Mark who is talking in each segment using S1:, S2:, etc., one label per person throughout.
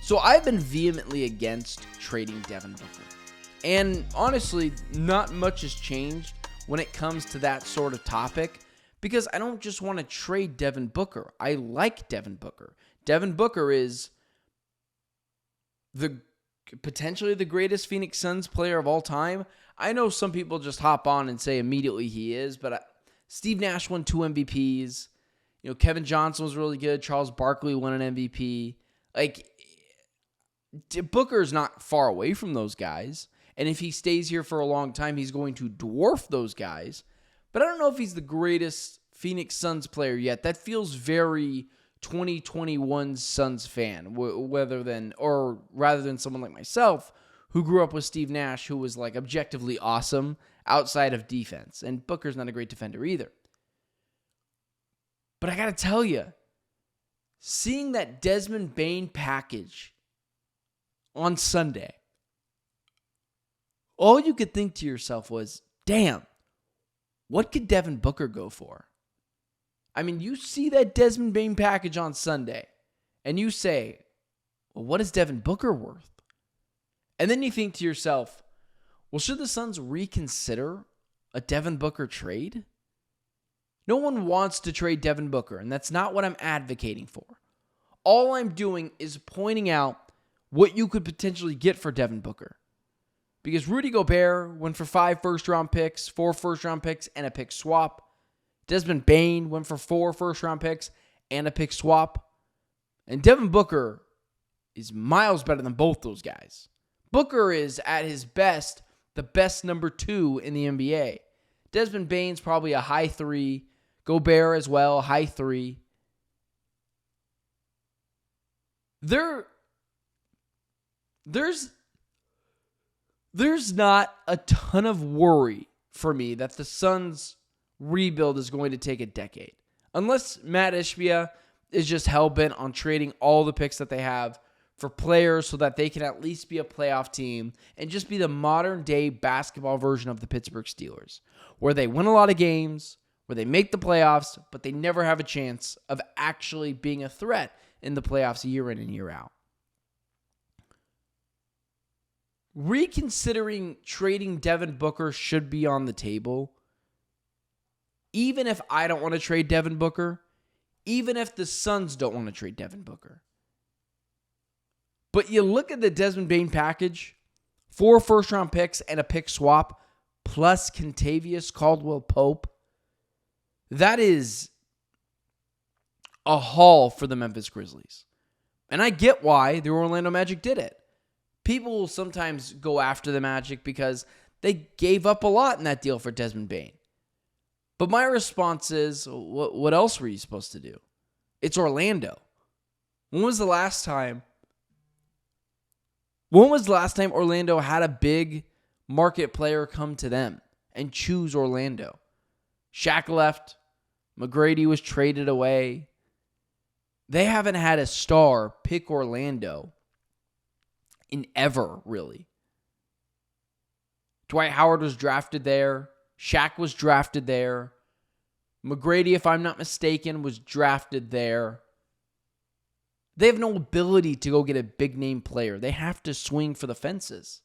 S1: So I've been vehemently against trading Devin Booker. And honestly, not much has changed when it comes to that sort of topic, because I don't just want to trade Devin Booker. I like Devin Booker. Devin Booker is potentially the greatest Phoenix Suns player of all time. I know some people just hop on and say immediately he is, but Steve Nash won 2 MVPs. Kevin Johnson was really good. Charles Barkley won an MVP. Booker's not far away from those guys. And if he stays here for a long time, he's going to dwarf those guys. But I don't know if he's the greatest Phoenix Suns player yet. That feels very 2021 Suns fan, rather than someone like myself who grew up with Steve Nash, who was objectively awesome outside of defense. And Booker's not a great defender either. But I got to tell you, seeing that Desmond Bane package on Sunday, all you could think to yourself was, damn, what could Devin Booker go for? I mean, you see that Desmond Bane package on Sunday, and you say, well, what is Devin Booker worth? And then you think to yourself, well, should the Suns reconsider a Devin Booker trade? No one wants to trade Devin Booker, and that's not what I'm advocating for. All I'm doing is pointing out what you could potentially get for Devin Booker. Because Rudy Gobert went for 5 first-round picks, 4 first-round picks, and a pick swap. Desmond Bane went for 4 first-round picks and a pick swap. And Devin Booker is miles better than both those guys. Booker is, at his best, the best number 2 in the NBA. Desmond Bane's probably a high 3. Gobert as well, high 3. There's not a ton of worry for me that the Suns' rebuild is going to take a decade. Unless Matt Ishbia is just hell-bent on trading all the picks that they have for players so that they can at least be a playoff team and just be the modern-day basketball version of the Pittsburgh Steelers, where they win a lot of games, where they make the playoffs, but they never have a chance of actually being a threat in the playoffs year in and year out. Reconsidering trading Devin Booker should be on the table. Even if I don't want to trade Devin Booker, even if the Suns don't want to trade Devin Booker. But you look at the Desmond Bane package, 4 first-round picks and a pick swap, plus Kentavious Caldwell-Pope. That is a haul for the Memphis Grizzlies. And I get why the Orlando Magic did it. People will sometimes go after the Magic because they gave up a lot in that deal for Desmond Bane. But my response is, what else were you supposed to do? It's Orlando. When was the last time Orlando had a big market player come to them and choose Orlando? Shaq left. McGrady was traded away. They haven't had a star pick Orlando in ever, really. Dwight Howard was drafted there. Shaq was drafted there. McGrady, if I'm not mistaken, was drafted there. They have no ability to go get a big-name player. They have to swing for the fences.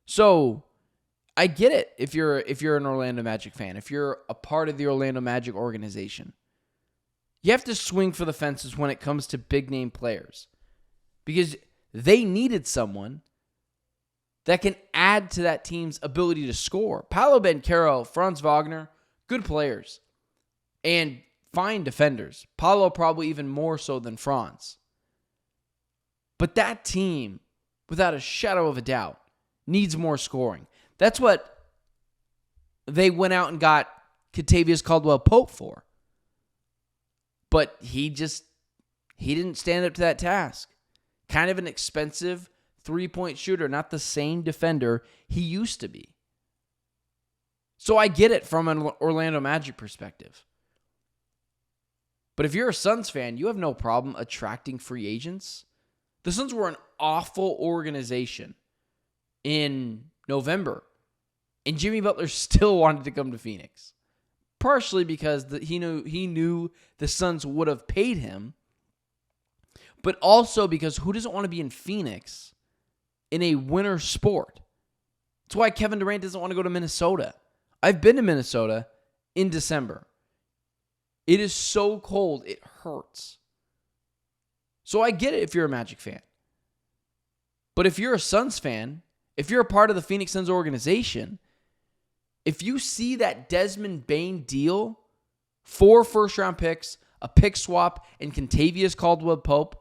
S1: So, I get it if you're an Orlando Magic fan, if you're a part of the Orlando Magic organization. You have to swing for the fences when it comes to big-name players. Because they needed someone that can add to that team's ability to score. Paolo Banchero, Franz Wagner, good players and fine defenders. Paolo probably even more so than Franz. But that team, without a shadow of a doubt, needs more scoring. That's what they went out and got Kentavious Caldwell-Pope for. But he didn't stand up to that task. Kind of an expensive three-point shooter, not the same defender he used to be. So I get it from an Orlando Magic perspective. But if you're a Suns fan, you have no problem attracting free agents. The Suns were an awful organization in November, and Jimmy Butler still wanted to come to Phoenix. Partially because he knew the Suns would have paid him, but also because who doesn't want to be in Phoenix in a winter sport? That's why Kevin Durant doesn't want to go to Minnesota. I've been to Minnesota in December. It is so cold, it hurts. So I get it if you're a Magic fan. But if you're a Suns fan, if you're a part of the Phoenix Suns organization, if you see that Desmond Bane deal, 4 first-round picks, a pick swap, and Kentavious Caldwell-Pope,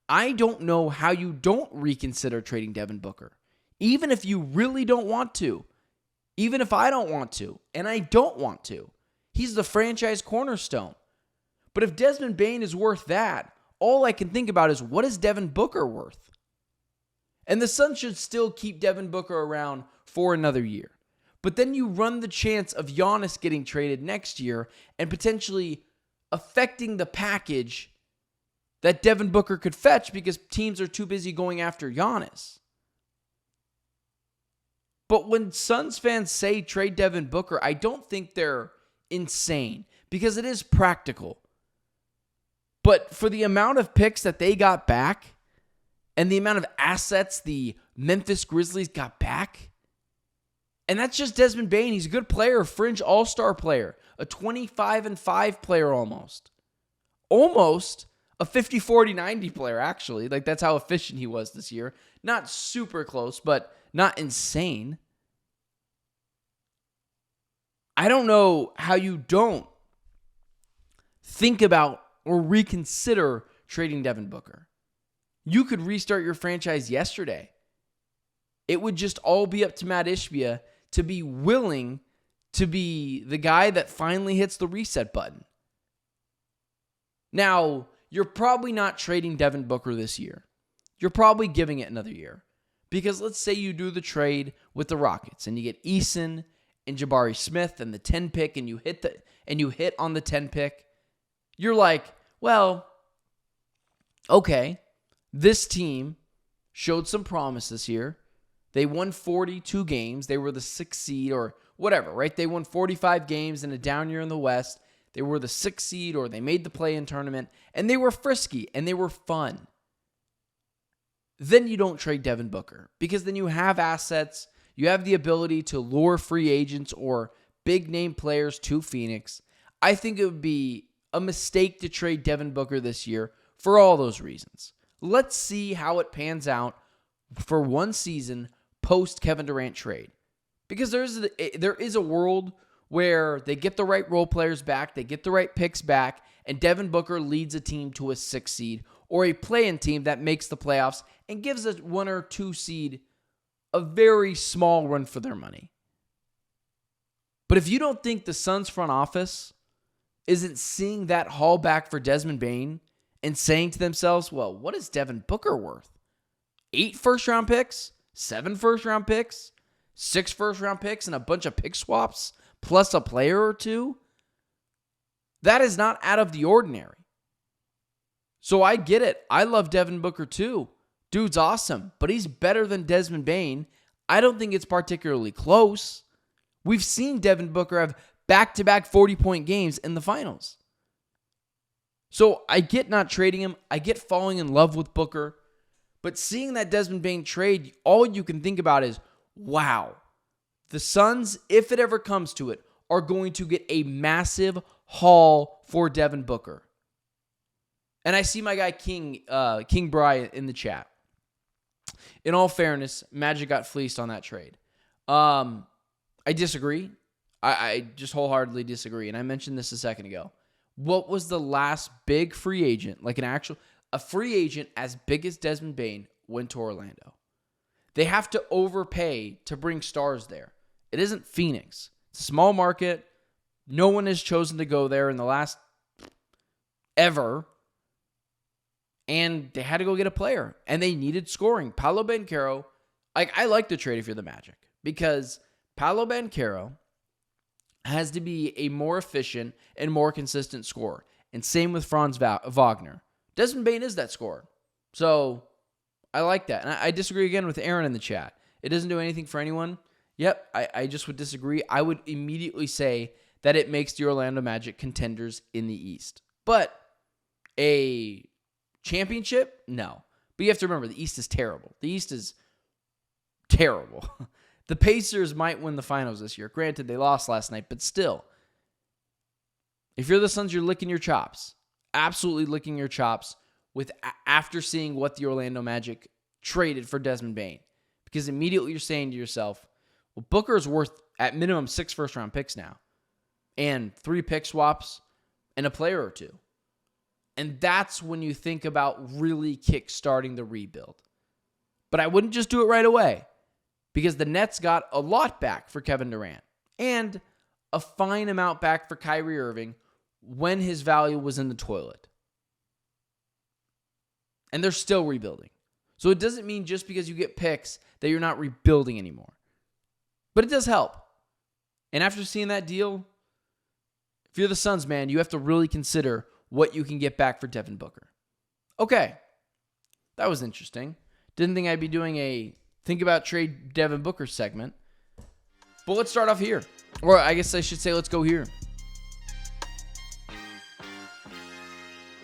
S1: I don't know how you don't reconsider trading Devin Booker. Even if you really don't want to. Even if I don't want to. And I don't want to. He's the franchise cornerstone. But if Desmond Bane is worth that, all I can think about is what is Devin Booker worth? And the Suns should still keep Devin Booker around for another year. But then you run the chance of Giannis getting traded next year and potentially affecting the package that Devin Booker could fetch because teams are too busy going after Giannis. But when Suns fans say trade Devin Booker, I don't think they're insane because it is practical. But for the amount of picks that they got back and the amount of assets the Memphis Grizzlies got back, and that's just Desmond Bane. He's a good player, a fringe all-star player, a 25-5 player almost. Almost a 50-40-90 player, actually. Like, that's how efficient he was this year. Not super close, but not insane. I don't know how you don't think about or reconsider trading Devin Booker. You could restart your franchise yesterday. It would just all be up to Matt Ishbia to be willing to be the guy that finally hits the reset button. Now, you're probably not trading Devin Booker this year. You're probably giving it another year. Because let's say you do the trade with the Rockets and you get Eason and Jabari Smith and the 10 pick and you hit on the 10 pick. You're like, well, okay, this team showed some promise this year. They won 42 games. They were the 6th seed or whatever, right? They won 45 games in a down year in the West. They were the 6th seed or they made the play-in tournament. And they were frisky and they were fun. Then you don't trade Devin Booker because then you have assets. You have the ability to lure free agents or big-name players to Phoenix. I think it would be a mistake to trade Devin Booker this year for all those reasons. Let's see how it pans out for one season post-Kevin Durant trade. Because there is a world where they get the right role players back, they get the right picks back, and Devin Booker leads a team to a 6th seed or a play-in team that makes the playoffs and gives a 1 or 2 seed a very small run for their money. But if you don't think the Suns front office isn't seeing that haul back for Desmond Bane and saying to themselves, well, what is Devin Booker worth? 8 first-round picks? 7 first-round picks? 6 first-round picks and a bunch of pick swaps plus a player or 2? That is not out of the ordinary. So I get it. I love Devin Booker too. Dude's awesome, but he's better than Desmond Bane. I don't think it's particularly close. We've seen Devin Booker have back-to-back 40-point games in the finals. So I get not trading him. I get falling in love with Booker. But seeing that Desmond Bane trade, all you can think about is, wow, the Suns, if it ever comes to it, are going to get a massive haul for Devin Booker. And I see my guy King Bryant in the chat. In all fairness, Magic got fleeced on that trade. I disagree. I just wholeheartedly disagree. And I mentioned this a second ago. What was the last big free agent, like a free agent as big as Desmond Bane went to Orlando? They have to overpay to bring stars there. It isn't Phoenix. It's a small market. No one has chosen to go there in the last ever. And they had to go get a player. And they needed scoring. Paolo Banchero, I like the trade if you're the Magic. Because Paolo Banchero has to be a more efficient and more consistent scorer. And same with Franz Wagner. Desmond Bane is that scorer. So I like that. And I disagree again with Aaron in the chat. It doesn't do anything for anyone. Yep, I just would disagree. I would immediately say that it makes the Orlando Magic contenders in the East. But a Championship? No. But you have to remember, the East is terrible. The East is terrible. The Pacers might win the finals this year. Granted, they lost last night, but still. If you're the Suns, you're licking your chops. Absolutely licking your chops after seeing what the Orlando Magic traded for Desmond Bane. Because immediately you're saying to yourself, well, Booker is worth at minimum 6 first-round picks now. And 3 pick swaps and a player or 2. And that's when you think about really kick-starting the rebuild. But I wouldn't just do it right away. Because the Nets got a lot back for Kevin Durant. And a fine amount back for Kyrie Irving when his value was in the toilet. And they're still rebuilding. So it doesn't mean just because you get picks that you're not rebuilding anymore. But it does help. And after seeing that deal, if you're the Suns, man, you have to really consider what you can get back for Devin Booker. Okay. That was interesting. Didn't think I'd be doing a Think About Trade Devin Booker segment. But let's start off here. Or I guess I should say let's go here.